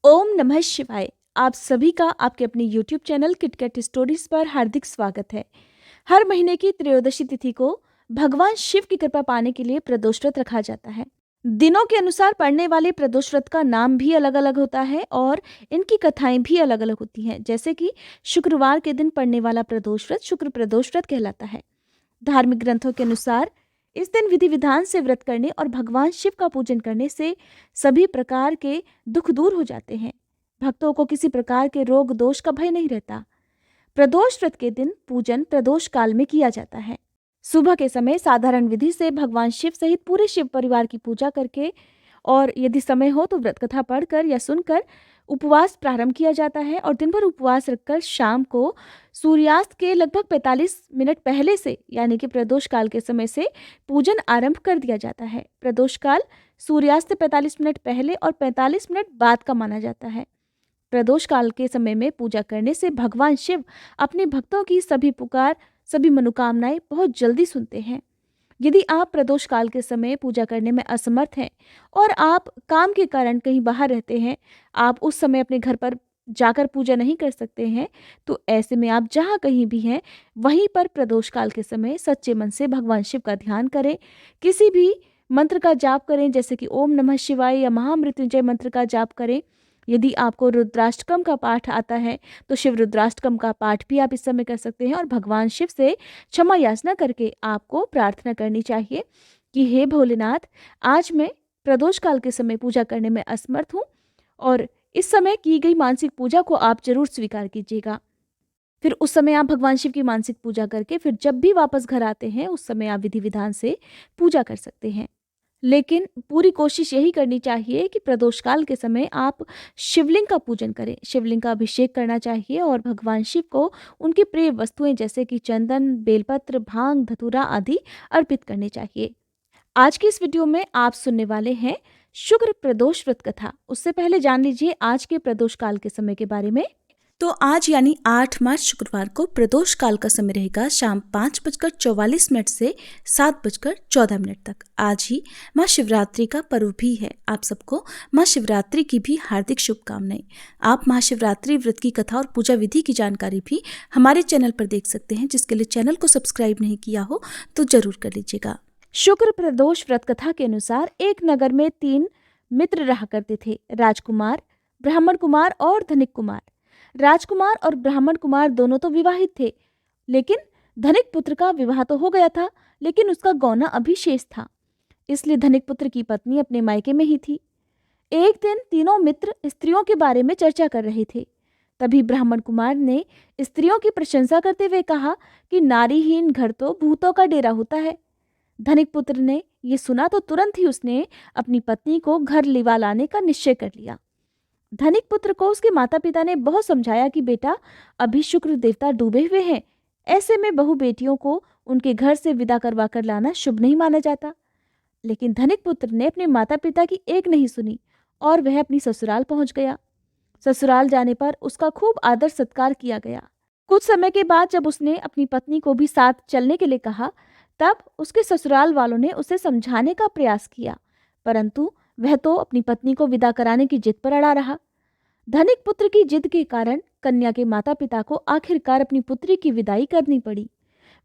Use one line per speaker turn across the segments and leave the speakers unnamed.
ओम नमः शिवाय। आप सभी का आपके अपने YouTube चैनल किटकैट स्टोरीज पर हार्दिक स्वागत है। हर महीने की त्रयोदशी तिथि को भगवान शिव की कृपा पाने के लिए प्रदोष व्रत रखा जाता है। दिनों के अनुसार पढ़ने वाले प्रदोष व्रत का नाम भी अलग अलग होता है और इनकी कथाएं भी अलग अलग होती हैं। जैसे कि शुक्रवार के दिन पढ़ने वाला प्रदोष व्रत शुक्र प्रदोष व्रत कहलाता है। धार्मिक ग्रंथों के अनुसार इस दिन विधि विधान से व्रत करने और भगवान शिव का पूजन करने से सभी प्रकार के दुख दूर हो जाते हैं। भक्तों को किसी प्रकार के रोग दोष का भय नहीं रहता। प्रदोष व्रत के दिन पूजन प्रदोष काल में किया जाता है। सुबह के समय साधारण विधि से भगवान शिव सहित पूरे शिव परिवार की पूजा करके और यदि समय हो तो व्रत कथा पढ़कर या सुनकर उपवास प्रारंभ किया जाता है और दिन भर उपवास रखकर शाम को सूर्यास्त के लगभग 45 मिनट पहले से यानी कि प्रदोष काल के समय से पूजन आरंभ कर दिया जाता है। प्रदोष काल सूर्यास्त से 45 मिनट पहले और 45 मिनट बाद का माना जाता है। प्रदोष काल के समय में पूजा करने से भगवान शिव अपने भक्तों की सभी पुकार सभी मनोकामनाएं बहुत जल्दी सुनते हैं। यदि आप प्रदोष काल के समय पूजा करने में असमर्थ हैं और आप काम के कारण कहीं बाहर रहते हैं, आप उस समय अपने घर पर जाकर पूजा नहीं कर सकते हैं, तो ऐसे में आप जहाँ कहीं भी हैं वहीं पर प्रदोष काल के समय सच्चे मन से भगवान शिव का ध्यान करें। किसी भी मंत्र का जाप करें, जैसे कि ओम नमः शिवाय या महामृत्युंजय मंत्र का जाप करें। यदि आपको रुद्राष्टकम का पाठ आता है तो शिव रुद्राष्टकम का पाठ भी आप इस समय कर सकते हैं और भगवान शिव से क्षमा याचना करके आपको प्रार्थना करनी चाहिए कि हे भोलेनाथ, आज मैं प्रदोष काल के समय पूजा करने में असमर्थ हूँ और इस समय की गई मानसिक पूजा को आप जरूर स्वीकार कीजिएगा। फिर उस समय आप भगवान शिव की मानसिक पूजा करके फिर जब भी वापस घर आते हैं उस समय आप विधि विधान से पूजा कर सकते हैं। लेकिन पूरी कोशिश यही करनी चाहिए कि प्रदोष काल के समय आप शिवलिंग का पूजन करें, शिवलिंग का अभिषेक करना चाहिए और भगवान शिव को उनकी प्रिय वस्तुएं जैसे कि चंदन, बेलपत्र, भांग, धतूरा आदि अर्पित करने चाहिए। आज की इस वीडियो में आप सुनने वाले हैं शुक्र प्रदोष व्रत कथा। उससे पहले जान लीजिए आज के प्रदोष काल के समय के बारे में। तो आज यानी 8 मार्च शुक्रवार को प्रदोष काल का समय रहेगा शाम 5:44 से 7:14 तक। आज ही माँ शिवरात्रि का पर्व भी है। आप सबको माँ शिवरात्रि की भी हार्दिक शुभकामनाएं। आप माँ शिवरात्रि व्रत की कथा और पूजा विधि की जानकारी भी हमारे चैनल पर देख सकते हैं। जिसके लिए चैनल को सब्सक्राइब नहीं किया हो तो जरूर कर लीजिएगा। शुक्र प्रदोष व्रत कथा के अनुसार एक नगर में 3 मित्र रहा करते थे, राजकुमार, ब्राह्मण कुमार और धनिक कुमार। राजकुमार और ब्राह्मण कुमार दोनों तो विवाहित थे, लेकिन धनिक पुत्र का विवाह तो हो गया था, लेकिन उसका गौना अभी शेष था। इसलिए धनिक पुत्र की पत्नी अपने मायके में ही थी। एक दिन तीनों मित्र स्त्रियों के बारे में चर्चा कर रहे थे। तभी ब्राह्मण कुमार ने स्त्रियों की प्रशंसा करते हुए कहा कि नारीहीन घर तो भूतों का डेरा होता है। धनिक पुत्र ने ये सुना तो तुरंत ही उसने अपनी पत्नी को घर लिवा लाने का निश्चय कर लिया। धनिक पुत्र को उसके माता पिता ने बहुत समझाया कि बेटा, अभी शुक्र देवता डूबे हुए हैं, ऐसे में बहू बेटियों को उनके घर से विदा करवा कर लाना शुभ नहीं माना जाता। लेकिन धनिक पुत्र ने अपने माता पिता की एक नहीं सुनी और वह अपनी ससुराल पहुंच गया। ससुराल जाने पर उसका खूब आदर सत्कार किया गया। कुछ समय के बाद जब उसने अपनी पत्नी को भी साथ चलने के लिए कहा, तब उसके ससुराल वालों ने उसे समझाने का प्रयास किया, परंतु वह तो अपनी पत्नी को विदा कराने की जिद पर अड़ा रहा। धनिक पुत्र की जिद के कारण कन्या के माता पिता को आखिरकार अपनी पुत्री की विदाई करनी पड़ी।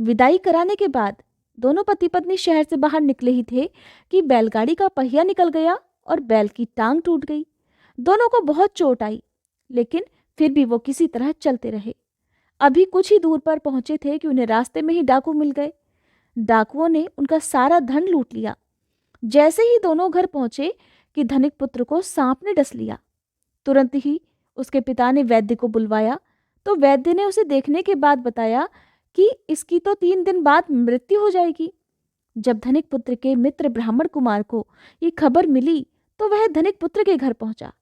विदाई कराने के बाद दोनों पति पत्नी शहर से बाहर निकले ही थे कि बैलगाड़ी का पहिया निकल गया और बैल की टांग टूट गई। दोनों को बहुत चोट आई, लेकिन फिर भी वो किसी तरह चलते रहे। अभी कुछ ही दूर पर पहुंचे थे कि उन्हें रास्ते में ही डाकू मिल गए। डाकुओं ने उनका सारा धन लूट लिया। जैसे ही दोनों घर पहुंचे कि धनिक पुत्र को सांप ने डस लिया। तुरंत ही उसके पिता ने वैद्य को बुलवाया, तो वैद्य ने उसे देखने के बाद बताया कि इसकी तो 3 दिन बाद मृत्यु हो जाएगी। जब धनिक पुत्र के मित्र ब्राह्मण कुमार को ये खबर मिली तो वह धनिक पुत्र के घर पहुंचा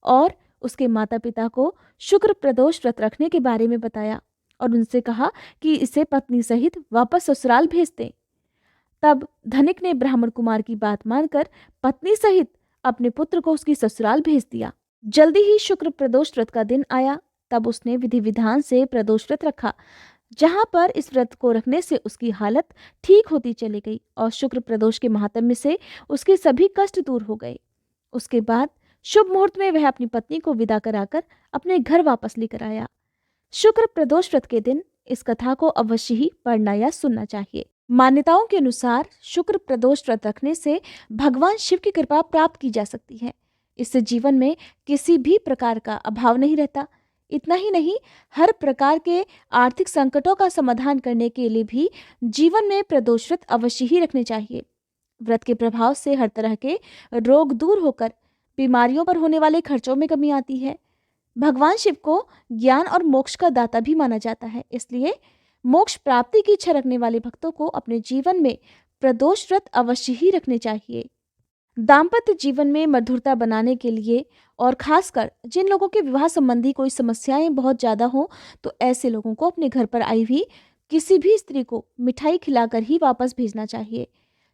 और उसके माता पिता को शुक्र प्रदोष व्रत रखने के बारे में बताया और उनसे कहा कि इसे पत्नी सहित वापस ससुराल भेज दें। तब धनिक ने ब्राह्मण कुमार की बात मानकर पत्नी सहित अपने पुत्र को उसकी ससुराल भेज दिया। जल्दी ही शुक्र प्रदोष व्रत का दिन आया। तब उसने विधि विधान से प्रदोष व्रत रखा, जहां पर इस व्रत को रखने से उसकी हालत ठीक होती चली गई और शुक्र प्रदोष के महात्म्य से उसके सभी कष्ट दूर हो गए। उसके बाद शुभ मुहूर्त में वह अपनी पत्नी को विदा कराकर अपने घर वापस लेकर आया। शुक्र प्रदोष व्रत के दिन इस कथा को अवश्य ही पढ़ना या सुनना चाहिए। मान्यताओं के अनुसार शुक्र प्रदोष व्रत रखने से भगवान शिव की कृपा प्राप्त की जा सकती है। इससे जीवन में किसी भी प्रकार का अभाव नहीं रहता। इतना ही नहीं, हर प्रकार के आर्थिक संकटों का समाधान करने के लिए भी जीवन में प्रदोष व्रत अवश्य ही रखने चाहिए। व्रत के प्रभाव से हर तरह के रोग दूर होकर बीमारियों पर होने वाले खर्चों में कमी आती है। भगवान शिव को ज्ञान और मोक्ष का दाता भी माना जाता है, इसलिए मोक्ष प्राप्ति की इच्छा रखने वाले भक्तों को अपने जीवन में प्रदोष व्रत अवश्य ही रखने चाहिए। दाम्पत्य जीवन में मधुरता बनाने के लिए और खासकर जिन लोगों के विवाह संबंधी कोई समस्याएं बहुत ज़्यादा हों, तो ऐसे लोगों को अपने घर पर आई हुई किसी भी स्त्री को मिठाई खिलाकर ही वापस भेजना चाहिए।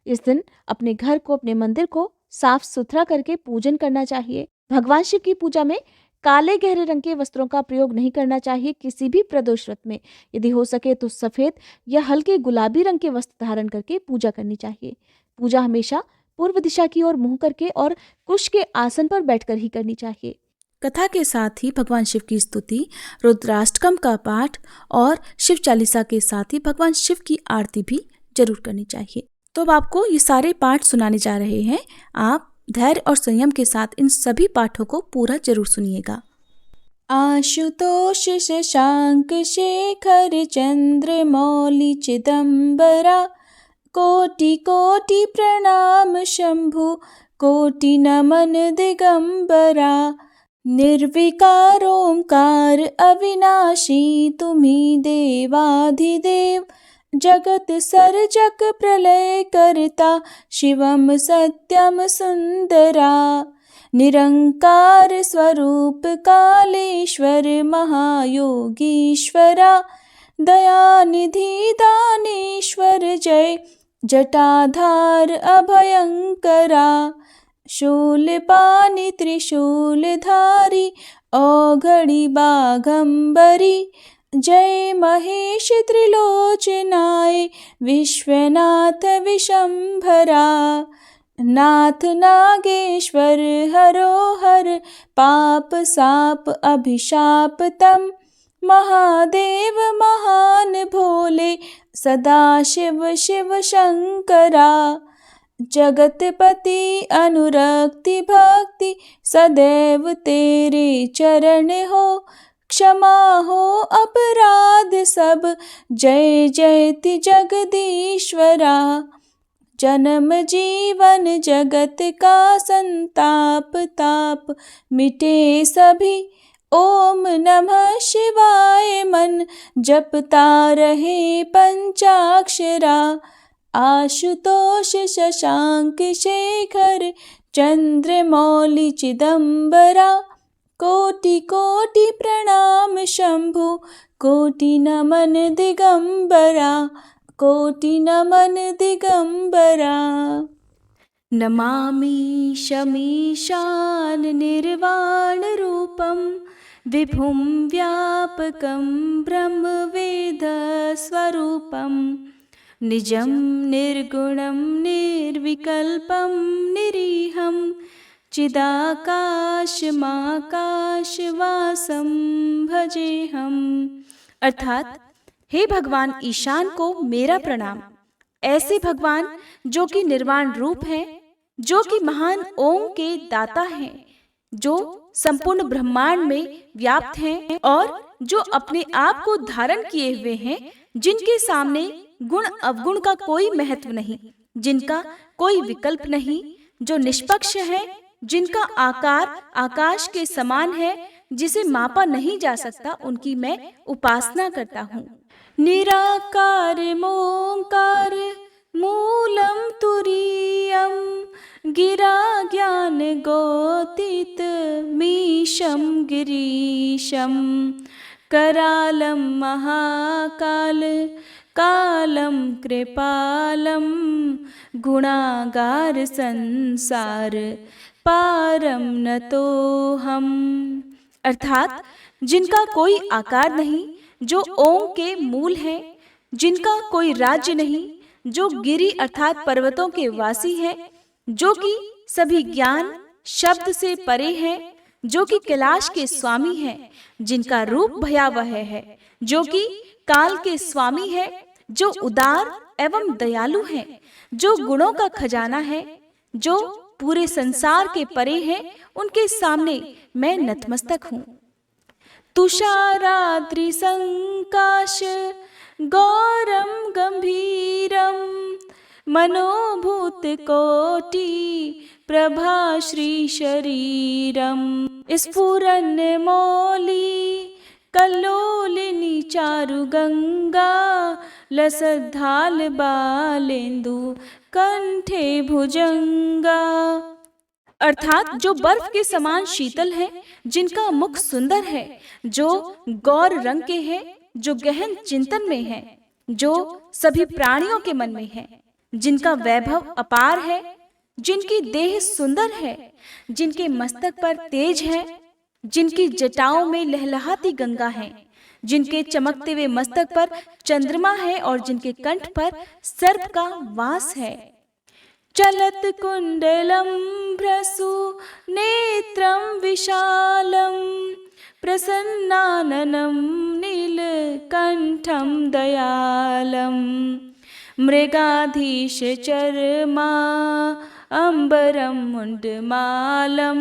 इस दिन अपने घर को, अपने मंदिर को साफ सुथरा करके पूजन करना चाहिए। भगवान शिव की पूजा में काले गहरे रंग के वस्त्रों का प्रयोग नहीं करना चाहिए। किसी भी प्रदोष व्रत में यदि हो सके तो सफ़ेद या हल्के गुलाबी रंग के वस्त्र धारण करके पूजा करनी चाहिए। पूजा हमेशा पूर्व दिशा की ओर मुंह करके और कुश के आसन पर बैठकर ही करनी चाहिए।
कथा के साथ ही भगवान शिव की स्तुति, रुद्राष्टकम का पाठ और शिव चालीसा के साथ ही भगवान शिव की आरती भी जरूर करनी चाहिए। तो अब आपको ये सारे पाठ सुनाने जा रहे हैं। आप धैर्य और संयम के साथ इन सभी पाठों को पूरा जरूर सुनिएगा। आशुतोष शशांक शेखर चंद्र मौलि चिदंबरा, कोटि कोटि प्रणाम शंभु, कोटि नमन दिगंबरा। निर्विकार ओंकार अविनाशी, तुम्ही देवाधिदेव, जगत सर्जक प्रलय करता, शिवम सत्यम सुंदरा। निरंकार स्वरूप कालेश्वर महायोगीश्वरा, दयानिधि दानेश्वर जय, जटाधार अभयंकरा। शूलपाणि त्रिशूलधारी, औघड़ी बाघंबरी, जय महेश त्रिलोचनाय, विश्वनाथ विशंभरा। नाथ नागेश्वर हरो हर, पाप साप अभिशाप तम, महादेव महान भोले, सदाशिव शिव शंकरा। जगतपति अनुरक्ति भक्ति, सदैव तेरे चरण हो, क्षमा हो अपराध सब, जय जयति जगदीश्वरा। जन्म जीवन जगत का संताप ताप, मिटे सभी, ओम नमः शिवाय मन, जपता रहे पंचाक्षरा। आशुतोष शशांक शेखर चंद्र मौलि चिदंबरा, कोटि कोटि प्रणाम शंभु, कोटि नमन दिगंबरा, कोटि नमन दिगंबरा। नमामि शमीशान निर्वाण रूपम, विभुं व्यापकं ब्रह्मवेद स्वरूपम। निजं निर्गुणं निर्विकल्पं निरीहं, चिदाकाशमाकाशवासं भजेहम। अर्थात, हे भगवान ईशान को मेरा प्रणाम। ऐसे भगवान जो कि निर्वाण रूप हैं, जो कि महान ओम के दाता हैं, जो संपूर्ण ब्रह्मांड में व्याप्त हैं और जो अपने आप को धारण किए हुए हैं, जिनके सामने गुण अवगुण का कोई महत्व नहीं, जिनका कोई विकल्प नहीं, जो निष्पक्ष है, जिनका आकार आकाश के समान है, जिसे मापा नहीं जा सकता, उनकी मैं उपासना करता हूँ। निराकार मोंकार मूलम तुरीयम, गिरा ज्ञान गोतीत मीशम गिरीशम। करालम महाकाल कालम कृपालम, गुणागार संसार पारम न तो हम। अर्थात, जिनका कोई आकार नहीं, जो ओम के मूल हैं, जिनका कोई राज्य नहीं, जो गिरि अर्थात पर्वतों के वासी हैं, जो कि सभी ज्ञान शब्द से परे हैं, जो कि कैलाश के स्वामी हैं, जिनका रूप भयावह है, जो कि काल के स्वामी है, जो उदार एवं दयालु हैं, जो गुणों का खजाना है, जो पूरे संसार के परे हैं, उनके सामने मैं नतमस्तक हूँ। तुषाराद्रि संकाश गौरम गंभीरम मनोभूत कोटि प्रभा श्री शरीरम स्फुरन् मौली कल्लोलिनी चारु गंगा लसद्धाल बालेन्दु कंठे भुजंगा। अर्थात जो बर्फ के समान शीतल है, जिनका मुख सुंदर है, जो गौर रंग के हैं, जो गहन चिंतन में है, जो सभी प्राणियों के मन में है, जिनका वैभव अपार है, जिनकी देह सुंदर है, जिनके मस्तक पर तेज है, जिनकी जटाओं में लहलहाती गंगा है, जिनके चमकते हुए मस्तक पर चंद्रमा है और जिनके कंठ पर सर्प का वास है। चलत कुंडलम भ्रसु नेत्रम विशालम प्रसन्नाननम नीलकंठम दयालम मृगाधीश चर्मा अंबरम मुंडमालम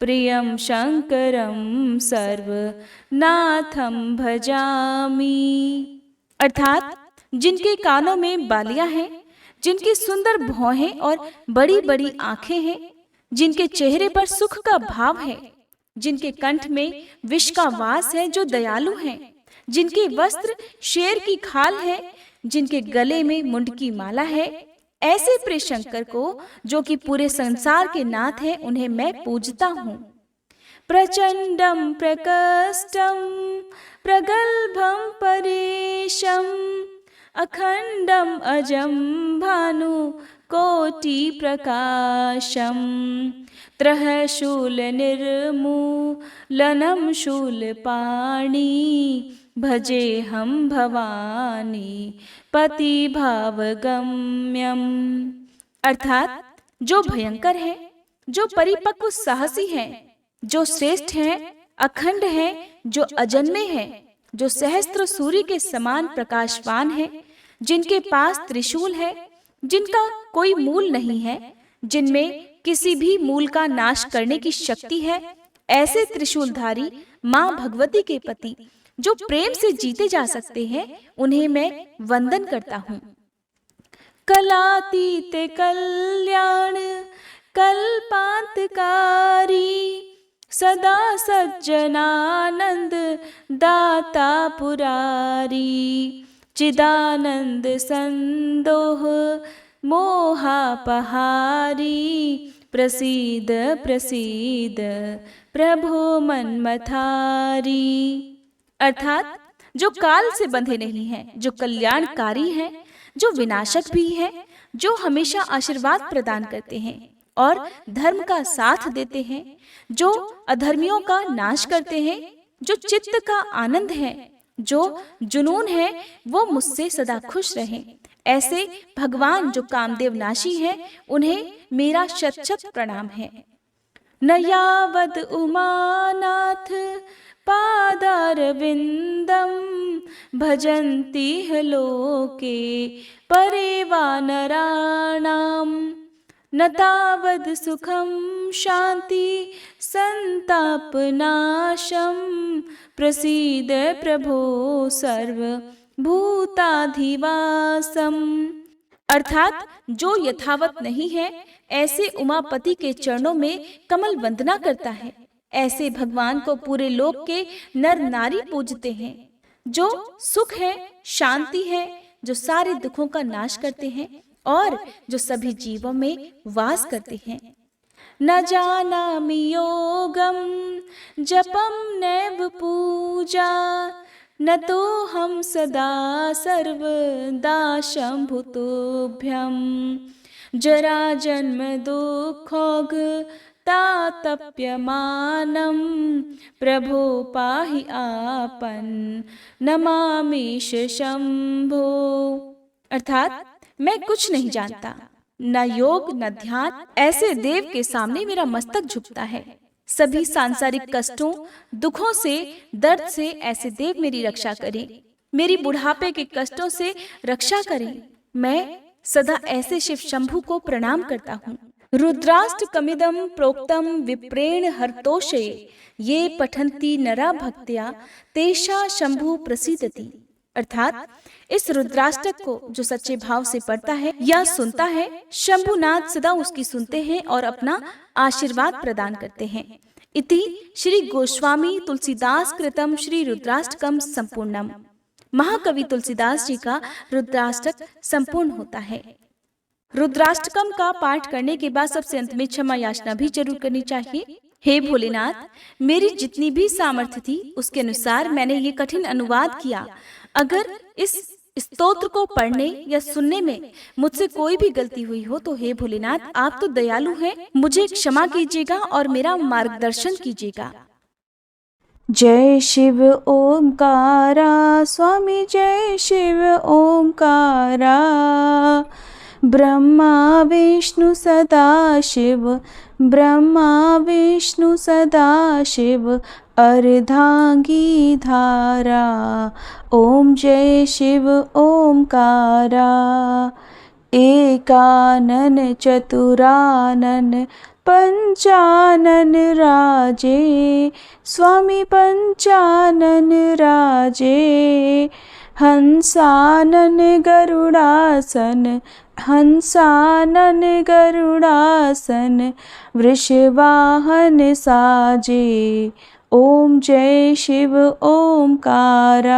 प्रियम शंकरम सर्वनाथम भजामि। अर्थात जिनके कानों में बालियां हैं, जिनकी सुंदर भौहें और बड़ी बड़ी आंखें हैं, जिनके चेहरे पर सुख का भाव है, जिनके कंठ में विष का वास है, जो दयालु हैं, जिनके वस्त्र शेर की खाल है, जिनके गले में मुंड की माला है, ऐसे प्रिय शंकर को, जो कि पूरे संसार के नाथ हैं, उन्हें मैं पूजता हूँ। प्रचंडम प्रकष्टम प्रगल्भम परेशम अखंडम अजम भानु कोटि प्रकाशम त्रहशूल निर्मूलनम शूलपाणि भजे हम भवानी पति भावगम्यम। अर्थात जो भयंकर है, जो परिपक्व साहसी है, जो श्रेष्ठ है, अखंड है, जो अजन्मे है, जो सहस्त्र सूर्य के समान प्रकाशवान है, जिनके पास त्रिशूल है, जिनका कोई मूल नहीं है, जिनमें किसी भी मूल का नाश करने की शक्ति है, ऐसे त्रिशूलधारी माँ भगवती के पति, जो प्रेम से जीते जा सकते हैं, उन्हें मैं वंदन करता हूँ। कलातीत कल्याण कल्पांतकारी सदा सज्जनानंद दाता पुरारी चिदानंद संदोह मोहापहारी प्रसीद प्रसीद प्रभो मनमथारी। अर्थात जो काल से बंधे नहीं हैं, जो कल्याणकारी हैं, जो विनाशक भी हैं, जो हमेशा आशीर्वाद प्रदान करते हैं और धर्म का साथ देते हैं, जो अधर्मियों का नाश करते हैं, जो चित्त का आनंद है, जो जुनून है, वो मुझसे सदा खुश रहें। ऐसे भगवान जो कामदेव नाशी हैं, उन्हें मेरा शत शत प्रणाम है। न यावद उमानाथ पादारविंदम भजन्ति ह लोके परे वानराणाम न तावद सुखम शांति संतापनाशम प्रसीद प्रभो सर्व भूताधिवासम। अर्थात जो यथावत नहीं है, ऐसे उमापति के चरणों में कमल वंदना करता है, ऐसे भगवान को पूरे लोक के नर नारी पूजते हैं। जो सुख है, शांति है, जो सारे दुखों का नाश करते हैं और जो सभी जीवों में वास करते हैं। न जानामि योगम जपम नैव पूजा न तो हम सदा सर्वदा शंभुतोभ्यम जरा जन्म दुखोग तातप्यमानम प्रभो पाहि आपन नमामीश शंभो। अर्थात मैं कुछ नहीं जानता, न योग न ध्यान, ऐसे देव के सामने मेरा मस्तक झुकता है। सभी सांसारिक कष्टों, दुखों से, दर्द से ऐसे देव मेरी रक्षा करें, मेरी बुढ़ापे के कष्टों से रक्षा करें। मैं सदा ऐसे शिव शंभु को प्रणाम करता हूँ। रुद्राष्टकमिदं प्रोक्तम विप्रेण हरतोषये, ये पठन्ति नरा भक्त्या तेषा शंभु प्रसीदति। अर्थात इस रुद्राष्टक को जो सच्चे भाव से पढ़ता है या सुनता है, शंभुनाथ सदा उसकी सुनते हैं और अपना आशीर्वाद प्रदान करते हैं। इति श्री गोस्वामी तुलसीदास कृतम श्री रुद्राष्टकम संपूर्णम। महाकवि तुलसीदास जी का रुद्राष्टक संपूर्ण होता है। रुद्राष्टकम का पाठ करने के बाद सबसे अंत में क्षमा याचना भी जरूर करनी चाहिए। हे भोलेनाथ, मेरी जितनी भी सामर्थ्य थी उसके अनुसार मैंने ये कठिन अनुवाद किया। अगर इस स्तोत्र को पढ़ने या सुनने में मुझसे कोई भी गलती हुई हो तो हे भोलेनाथ, आप तो दयालु हैं, मुझे क्षमा कीजिएगा और मेरा मार्गदर्शन कीजिएगा।
जय शिव ओमकारा स्वामी, जय शिव ओमकारा। ब्रह्मा विष्णु सदा शिव, ब्रह्मा विष्णु सदा शिव, अर्धांगी धारा। ओम जय शिव ओमकारा। एकानन चतुरानन पंचानन राजे, स्वामी पंचानन राजे। हंसानन गरुड़ासन, हंसानन गरुड़ासन, वृषवाहन साजे। ओम जय शिव ओमकारा।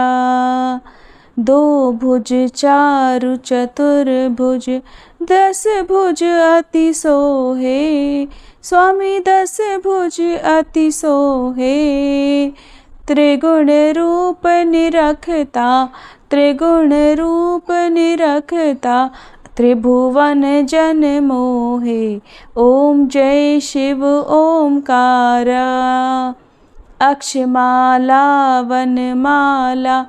दो भुज चारु चतुर्भुज, दस भुज अति सोहे, स्वामी दस भुज अति सोहे। त्रिगुण रूप निरखता, त्रिगुण रूप निरखता, त्रिभुवन जन मोहे। ओम जय शिव ओमकारा। अक्षमाला वनमाला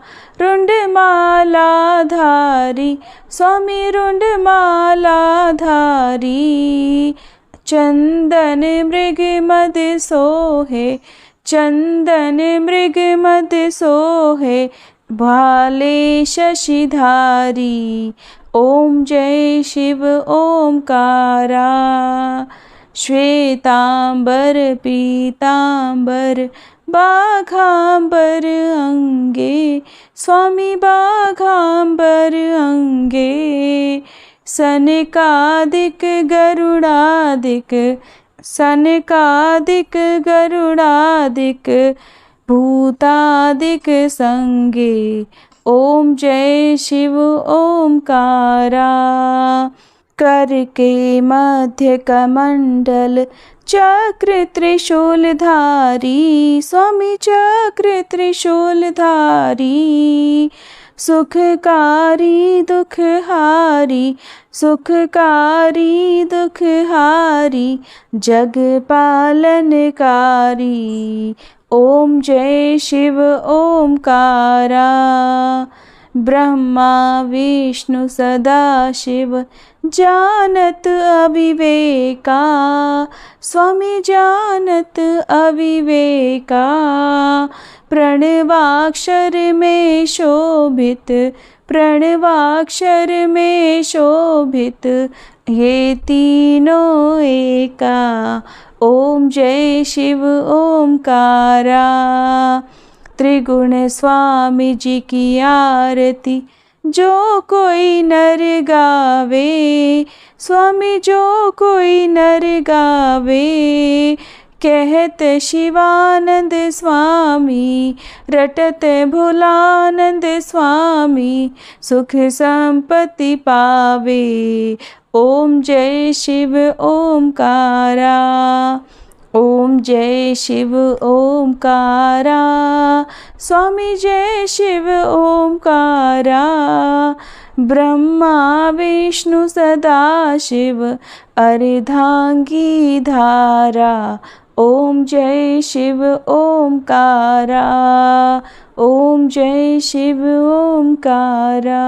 रुंडमाला धारी, स्वामी रुंडमाला धारी। चंदन मृग मद सोहे, चंदन मृग मद सोहे, भाले शशिधारी। ओम जय शिव ओमकारा। श्वेतांबर पीतांबर बाघांबर अंगे, स्वामी बाघांबर अंगे। सनकादिक गरुड़ादिक, सनकादिक गरुड़ादिक, भूतादिक संगे। ओम जय शिव ओमकारा। कर के मध्य कमंडल चक्र त्रिशूलधारी, स्वामी चक्र त्रिशूलधारी। सुखकारी दुखहारी, सुखकारी दुखहारी, जग पालनकारी। ओम जय शिव ओमकारा। ब्रह्मा विष्णु सदा शिव, जानत अविवेका, स्वामी जानत अविवेका। प्रणवाक्षर में शोभित, प्रणवाक्षर में शोभित, ये तीनों एका। ओम जय शिव ओमकारा। त्रिगुण स्वामी जी की आरती जो कोई नर गावे, स्वामी जो कोई नर गावे। कहत शिवानंद स्वामी, रटत भोलानंद स्वामी, सुख संपत्ति पावे। ओम जय शिव ओमकारा। ओम जय शिव ओमकारा। स्वामी जय शिव ओमकारा। ब्रह्मा विष्णु सदा शिव, अर्धांगी धारा। ओम जय शिव ओमकारा। ओम जय शिव ओमकारा।